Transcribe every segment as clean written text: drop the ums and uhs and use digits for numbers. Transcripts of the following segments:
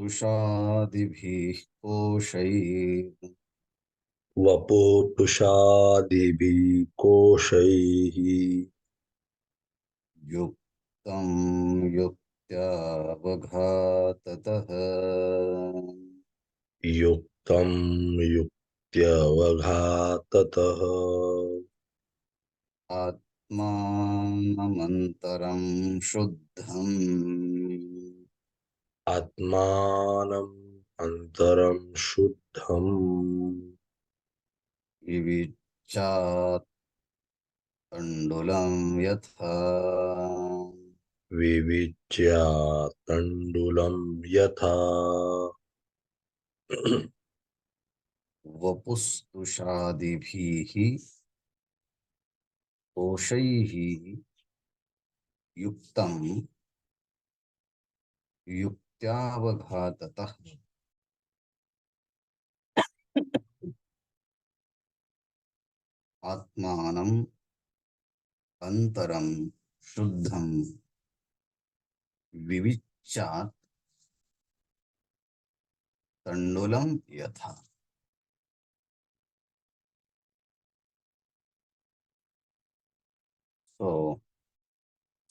वपुस्तुषादिभिः कोशैः वपुटुषादिभिः कोशैः युक्तं युक्त्यावघाततः युक्तं युक्त्यवघाततः आत्मानमन्तरं शुद्धम् आत्मानम् अन्तरं शुद्धम् विविच्यात् तण्डुलं यथा विविच्या तण्डुलं यथा वपुस्तुषादिभिः कोशैः युक्तं युक्त्यावघाततः आत्मानम् अन्तरं शुद्धं विविच्यात् तण्डुलं यथा. So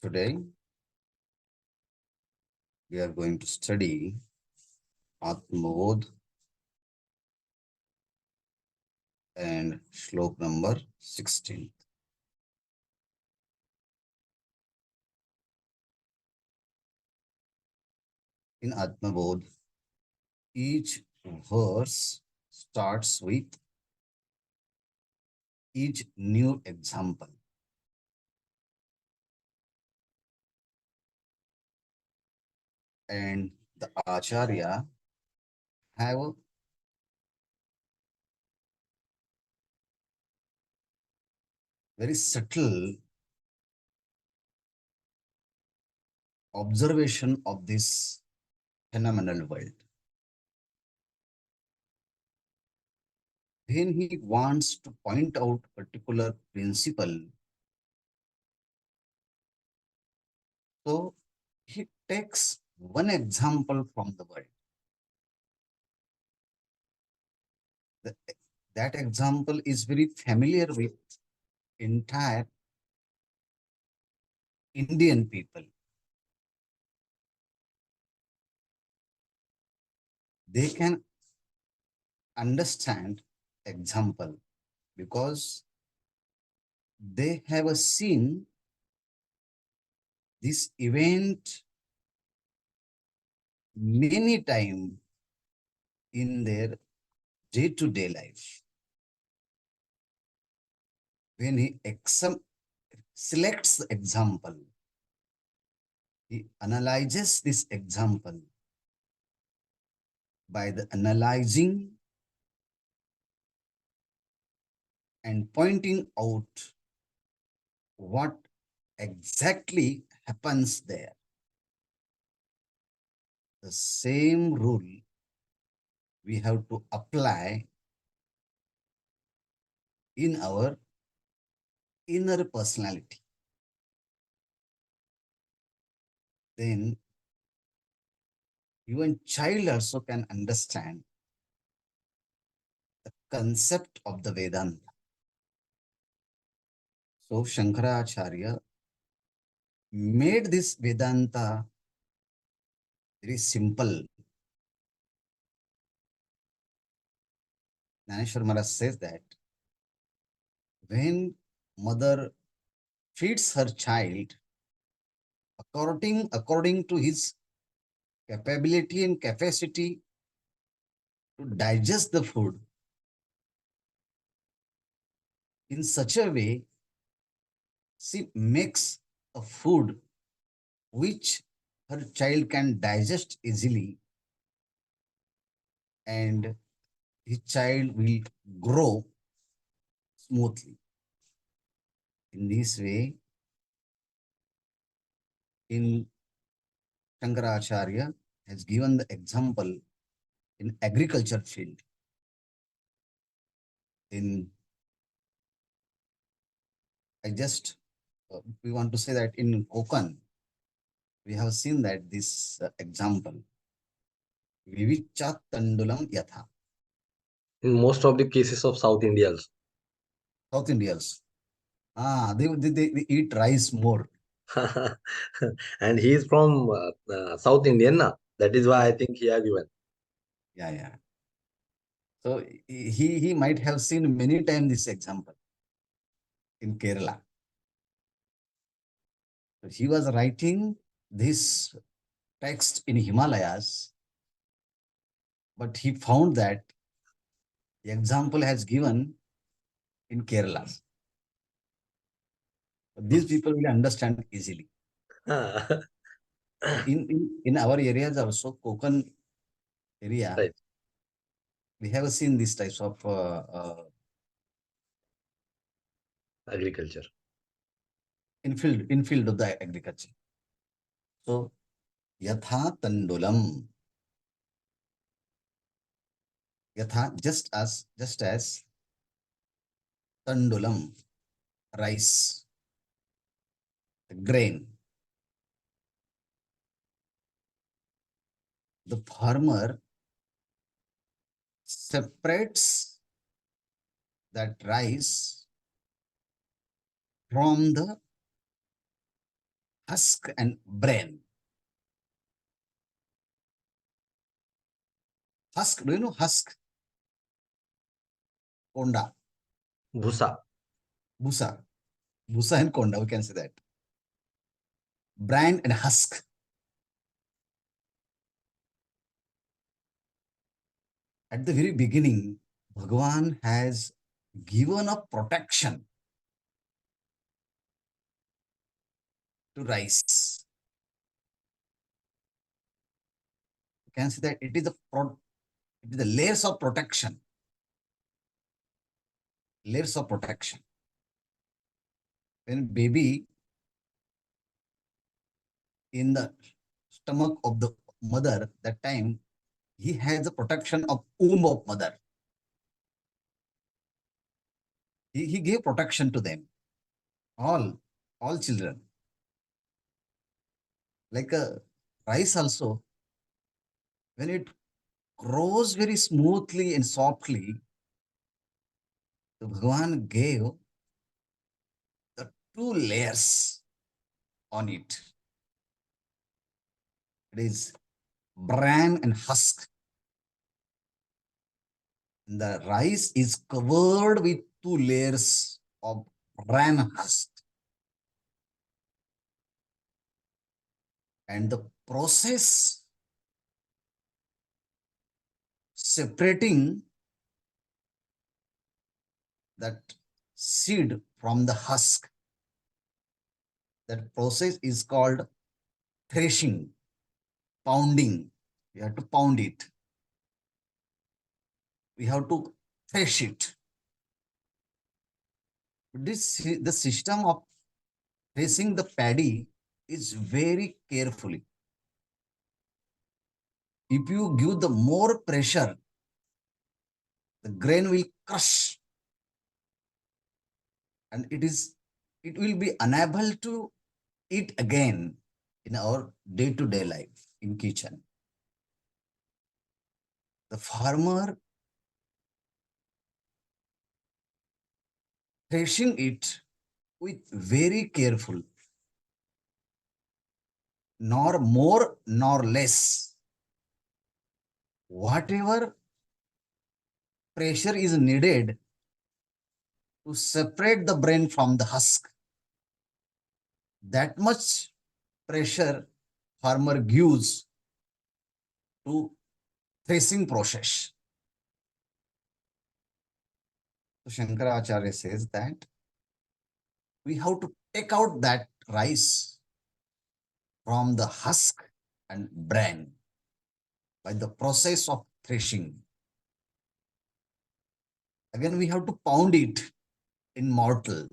today we are going to study Atma Bodha and shlok number 16. In Atma Bodha, each verse starts with each new example. And the Acharya have very subtle observation of this phenomenal world. When he wants to point out particular principle, so he takes one example from the world. That example is very familiar with entire Indian people. They can understand example because they have seen this event many times in their day-to-day life. When he selects the example, he analyzes this example by the analyzing and pointing out what exactly happens there. The same rule we have to apply in our inner personality. Then even child also can understand the concept of the Vedanta. So Shankaracharya made this Vedanta very simple. Naneshwar Maharaj says that when mother feeds her child according to his capability and capacity to digest the food in such a way, she makes a food which her child can digest easily and his child will grow smoothly. In this way, in Shankaracharya has given the example in agriculture field. We want to say that in Konkan, we have seen that this example, Vivicha Tandulam Yatha. In most of the cases of South India also. South Indians. They eat rice more. And he is from South Indian, na? That is why I think he have given. Yeah, yeah. So he might have seen many times this example in Kerala. So he was writing this text in Himalayas, but he found that the example has given in Kerala. These people will understand easily. So in our areas also, Konkan area, Right. we have seen these types of Agriculture. in field of the agriculture. So yatha tandulam, yatha just as tandulam, rice, the grain. The farmer separates that rice from the husk and bran. Husk, do you know husk? Konda, Bhusa. busa, busa and konda, we can say that. Bran and husk. At the very beginning, Bhagavan has given a protection to rice. You can see that it is the layers of protection. Layers of protection. When baby in the stomach of the mother, that time he has the protection of womb of mother. He gave protection to them, all children. Like a rice also, when it grows very smoothly and softly, the Bhagavan gave the two layers on it. It is bran and husk. And the rice is covered with two layers of bran husk. And the process separating that seed from the husk, that process is called threshing, pounding. We have to pound it. We have to thresh it. The system of threshing the paddy is very carefully. If you give the more pressure, the grain will crush and it will be unable to eat again in our day-to-day life in kitchen. The farmer threshing it with very careful, nor more nor less. Whatever pressure is needed to separate the brain from the husk, that much pressure farmer gives to threshing process. So Shankaracharya says that we have to take out that rice from the husk and bran by the process of threshing. Again, we have to pound it in mortar.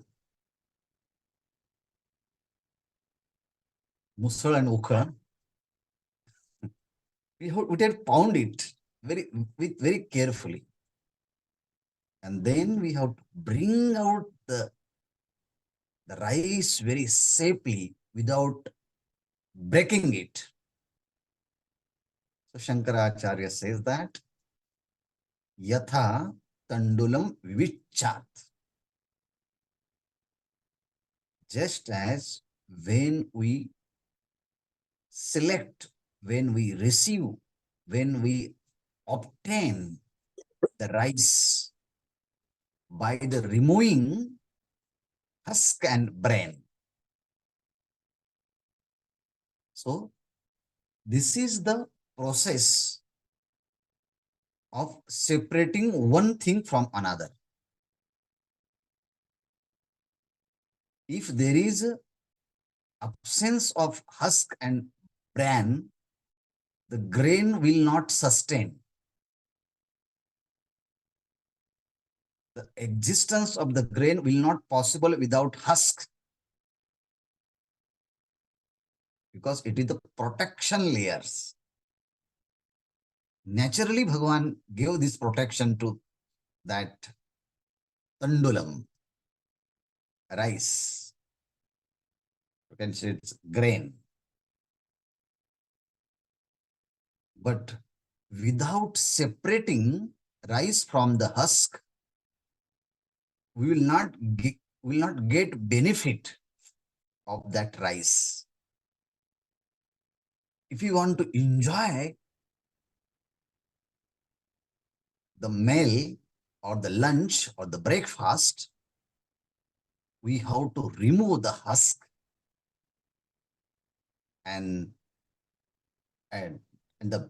Musal and ukra. We have to pound it very carefully. And then we have to bring out the rice very safely without breaking it. So Shankaracharya says that yatha tandulam vivichat. Just as when we select, when we receive, when we obtain the rice by the removing husk and bran. So this is the process of separating one thing from another. If there is a absence of husk and bran, the grain will not sustain. The existence of the grain will not possible without husk, because it is the protection layers. Naturally, Bhagavan gave this protection to that tandulam, rice. You can say it's grain. But without separating rice from the husk, we will not get benefit of that rice. If you want to enjoy the meal or the lunch or the breakfast, we have to remove the husk and, and, and the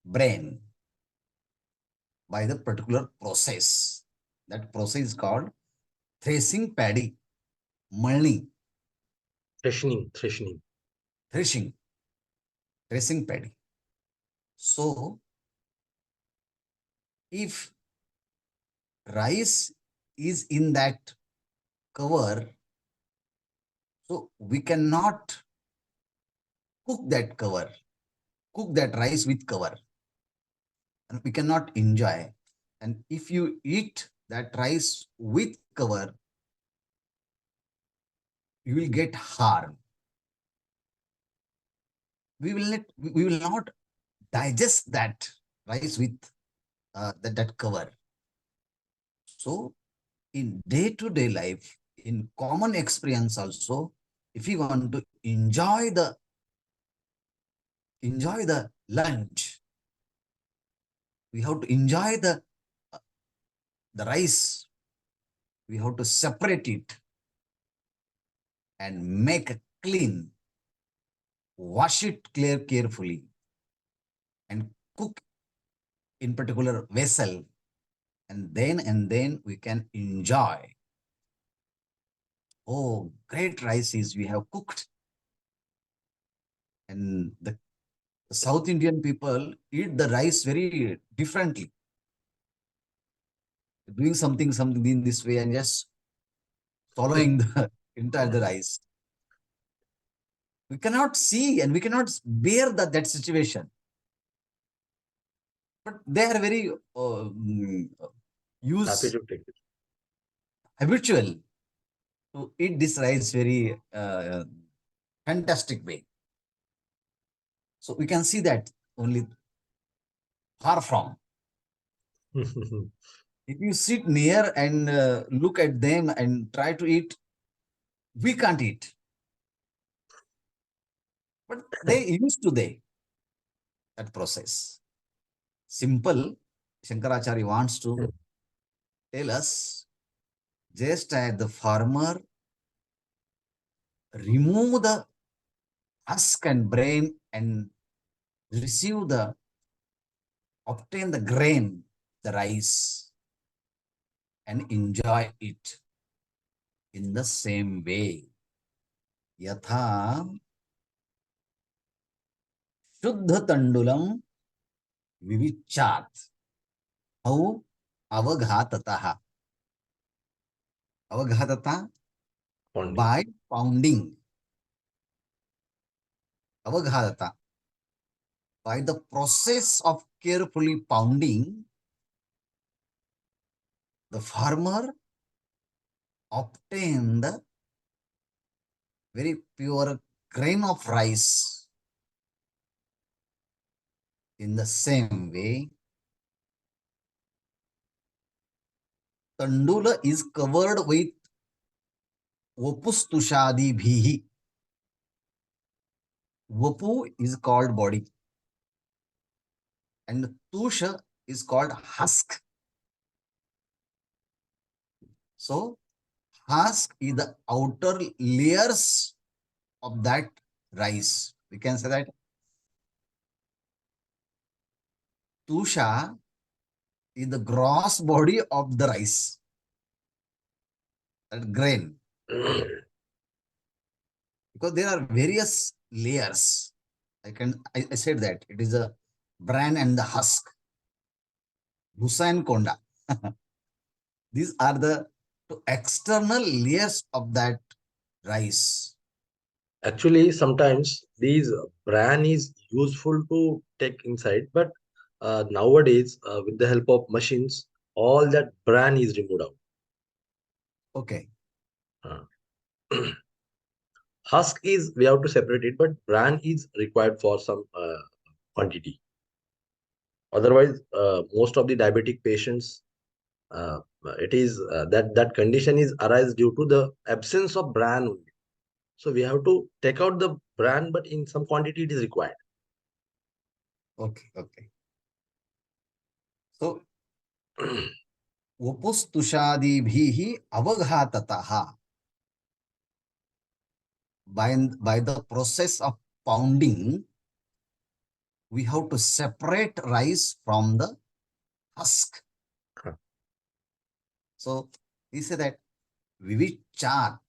brain by the particular process. That process is called threshing paddy, mulning, Threshing. threshing, threshing paddy. So if rice is in that cover, so we cannot cook that cover, cook that rice with cover, and we cannot enjoy. And if you eat that rice with cover, you will get harm. We will not digest that rice with that cover. So in day-to-day life, in common experience also, if you want to enjoy the lunch, we have to enjoy the rice. We have to separate it and make clean, wash it carefully, and cook in particular vessel, and then we can enjoy. Oh, great rice is we have cooked. And the South Indian people eat the rice very differently, doing something in this way and just swallowing the entire the rice. We cannot see and we cannot bear that situation. But they are very Happy use to take it. habitual to eat this rice very fantastic way. So we can see that only far from. If you sit near and look at them and try to eat, we can't eat. But they used to that process. Simple, Shankaracharya wants to tell us, just as the farmer remove the husk and brain and receive obtain the grain, the rice, and enjoy it in the same way. Yatha Shuddha Tandulam Vivichat. How Avaghatataha. Avaghatata Pounding. by pounding. Avaghatata by the process of carefully pounding, the farmer obtain the very pure grain of rice In the same way, Tandula is covered with Vapustushadi bhihi. Vapu is called body and Tusha is called husk. So, husk is the outer layers of that rice. We can say that Tusha is the gross body of the rice, that grain, because there are various layers. I said that it is a bran and the husk, Bhusa and Konda. These are the external layers of that rice. Actually, sometimes these bran is useful to take inside, but nowadays, with the help of machines, all that bran is removed out. Okay. Uh, Husk is we have to separate it, but bran is required for some quantity. Otherwise, most of the diabetic patients, uh, it is that condition is arise due to the absence of bran only. So we have to take out the bran, but in some quantity it is required. Okay. Okay. So, Vapustushadibhihi avaghatataha. By the process of pounding, we have to separate rice from the husk. So, he said that Vivichat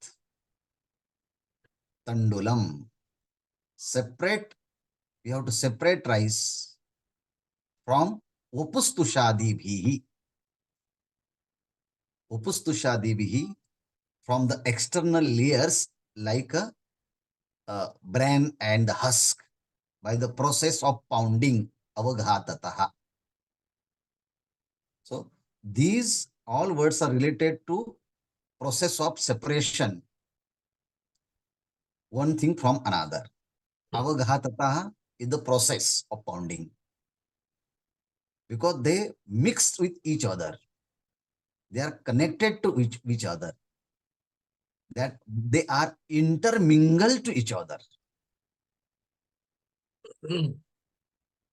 Tandulam. Separate, we have to separate rice from Upustushadibhihi. Upustushadibhihi from the external layers like a bran and husk by the process of pounding avaghatataha. So these all words are related to process of separation one thing from another. Avaghatataha is the process of pounding because they mixed with each other. They are connected to each other. That they are intermingled to each other.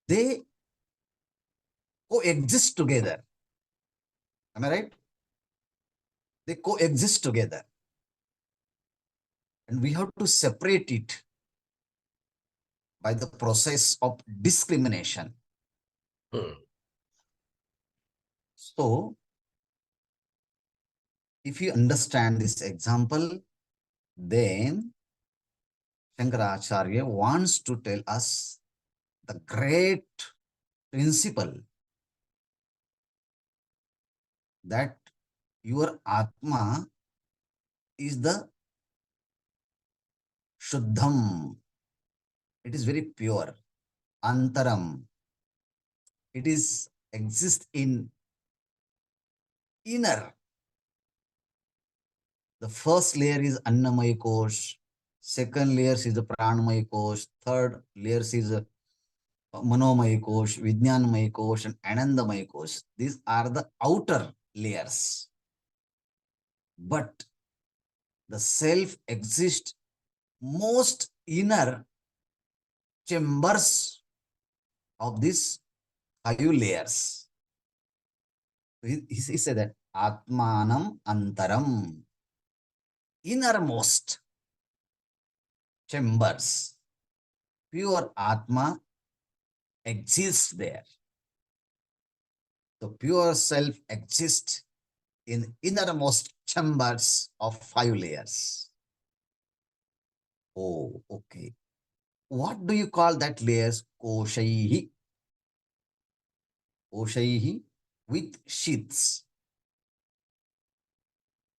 They coexist together. Am I right? They coexist together. And we have to separate it by the process of discrimination. So, if you understand this example, then Shankaracharya wants to tell us the great principle that your Atma is the Shuddham. It is very pure. Antaram. It is exists in inner. The first layer is Annamaya Kosh. Second layer is the Pranamaya Kosh. Third layer is Manomaya Kosh, Vijnanamaya Kosh, and Anandamaya Kosh. These are the outer layers. But the self exists most inner chambers of these 5 layers. He said that Atmanam Antaram, innermost chambers. Pure Atma exists there. The pure self exists in innermost chambers of 5 layers. Oh, okay. What do you call that layers? Koshaihi. Koshaihi with sheaths.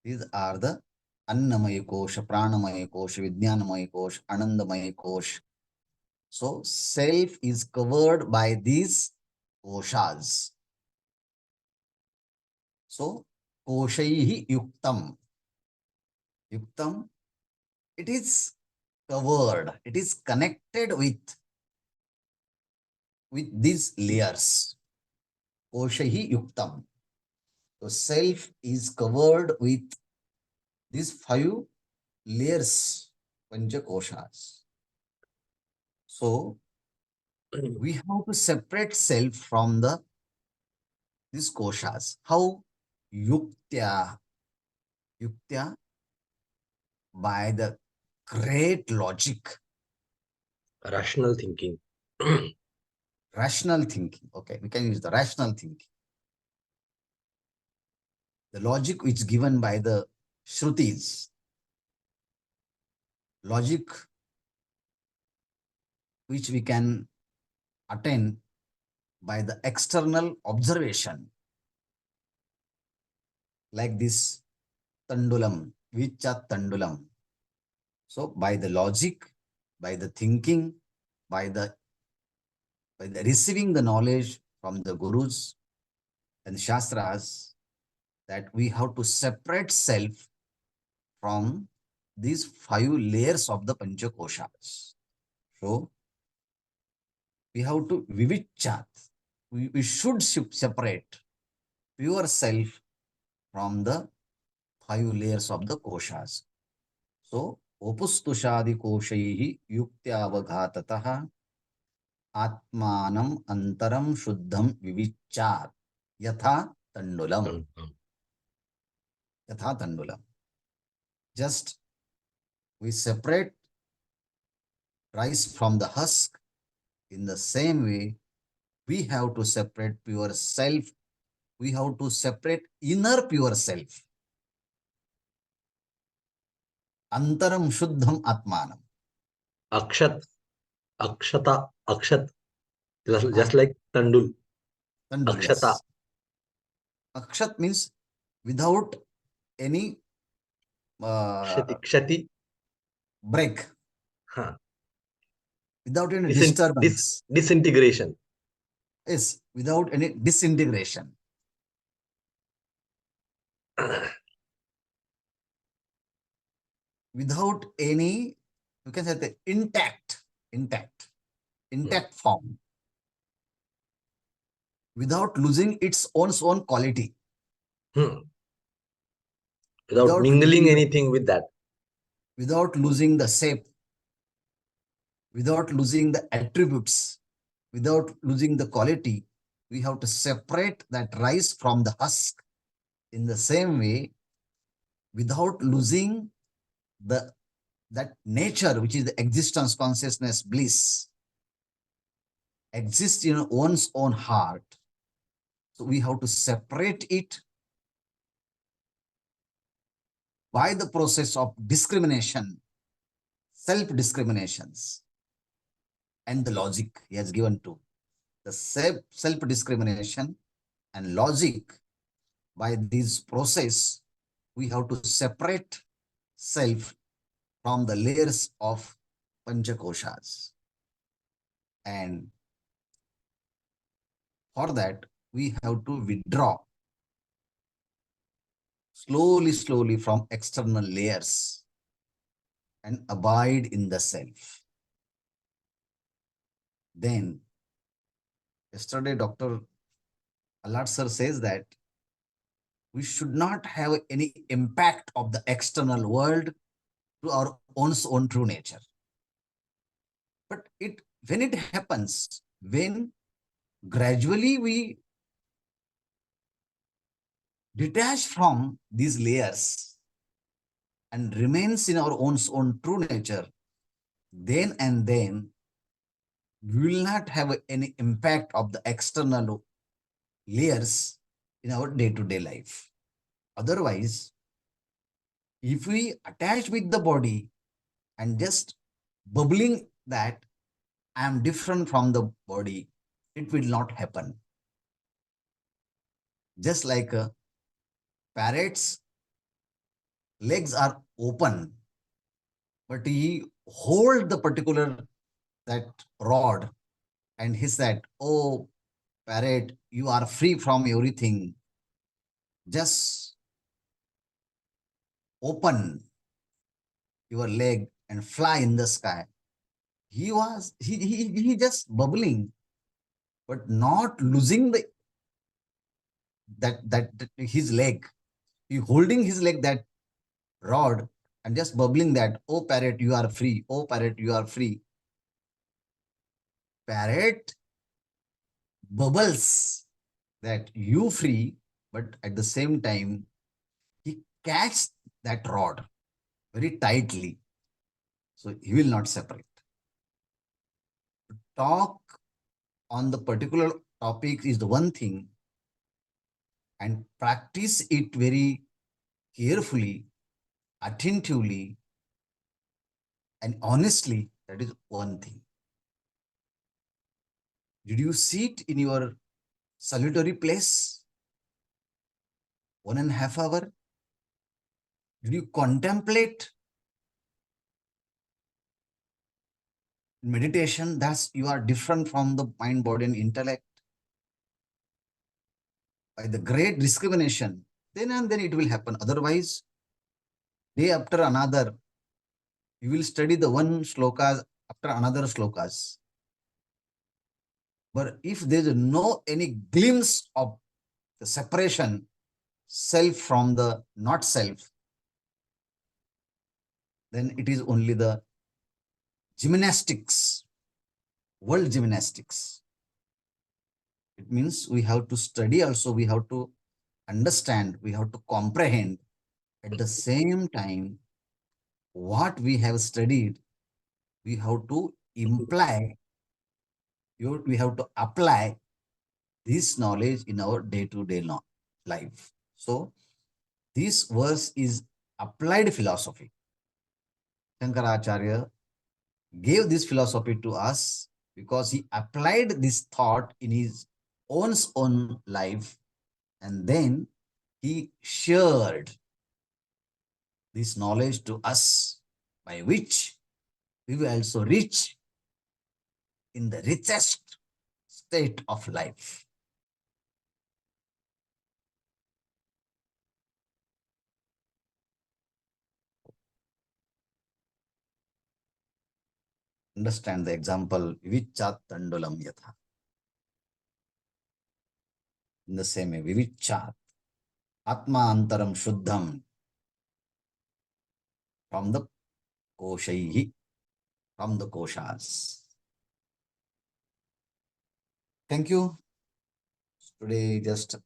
These are the Annamaya Kosha, Pranamaya Kosha, Vijnanamaya Kosha, Anandamaya Kosha. So self is covered by these koshas. So koshaihi yuktam. Yuktam, it is covered, it is connected with with these layers. Koshahi yuktam. So self is covered with these 5 layers, panchakoshas. So we have to separate self from these koshas. How? Yuktya. Yuktya, by the great logic, Rational thinking. rational thinking. Okay, we can use the rational thinking. The logic which is given by the Shrutis, logic which we can attain by the external observation, like this tandulam, vicha tandulam. So by the logic, by the thinking, by the receiving the knowledge from the gurus and shastras, that we have to separate self from these 5 layers of the panchakoshas. So we have to vivichat. We should separate pure self from the 5 layers of the koshas. So opustushadi koshaihi yuktya atmanam antaram shuddham vivichat yatha tandulam. Yatha tandulam. Just we separate rice from the husk. In the same way, we have to separate pure self. We have to separate inner pure self. Antaram shuddham atmanam. Akshat, akshata, akshat. Just Ah, like tandul. tandul, Akshata. yes. Akshat means without any Kshati, uh, kshati. break, Huh. without any disturbance. Disintegration. Yes, without any disintegration, without any, you can say the intact, Hmm. intact form, without losing its own quality, Hmm. Without without mingling losing the, anything with that. without losing the shape, without losing the attributes, without losing the quality. We have to separate that rice from the husk. In the same way, without losing the that nature which is the existence, consciousness, bliss, exists in one's own heart. So we have to separate it by the process of discrimination, self-discriminations, and the logic he has given to. The self-discrimination and logic, by this process, we have to separate self from the layers of panchakoshas. And for that, we have to withdraw slowly from external layers and abide in the self. Then, yesterday, Dr. Allard sir says that we should not have any impact of the external world to our own true nature. But when it happens, when gradually we detach from these layers and remains in our own true nature, then and then we will not have any impact of the external layers in our day-to-day life. Otherwise, if we attach with the body and just bubbling that I am different from the body, it will not happen. Just like a parrot's legs are open, but he hold the particular that rod and he said, "Oh, parrot, you are free from everything. Just open your leg and fly in the sky." He just bubbling. but not losing that his leg. He holding his leg, that rod, and just bubbling that, oh parrot, you are free. Oh parrot, you are free. Parrot bubbles that you free, but at the same time, he catches that rod very tightly. So he will not separate. Talk on the particular topic is the one thing, and practice it very carefully, attentively, and honestly. That is one thing. Did you sit in your solitary place 1.5 hours? Did you contemplate meditation? That's you are different from the mind, body, and intellect. By the great discrimination, then and then it will happen. Otherwise, day after another, you will study the one slokas after another slokas. But if there is no any glimpse of the separation, self from the not self, then it is only the gymnastics, world gymnastics. It means we have to study also, we have to understand, we have to comprehend. At the same time, what we have studied, we have to imply, we have to apply this knowledge in our day-to-day life. So this verse is applied philosophy. Shankaracharya gave this philosophy to us because he applied this thought in his own life, and then he shared this knowledge to us, by which we will also reach in the richest state of life. Understand the example, vivichat tandulam yatha. In the same way, vivichat, atma antaram shuddham, from the koshaihi, from the koshas. Thank you. Today just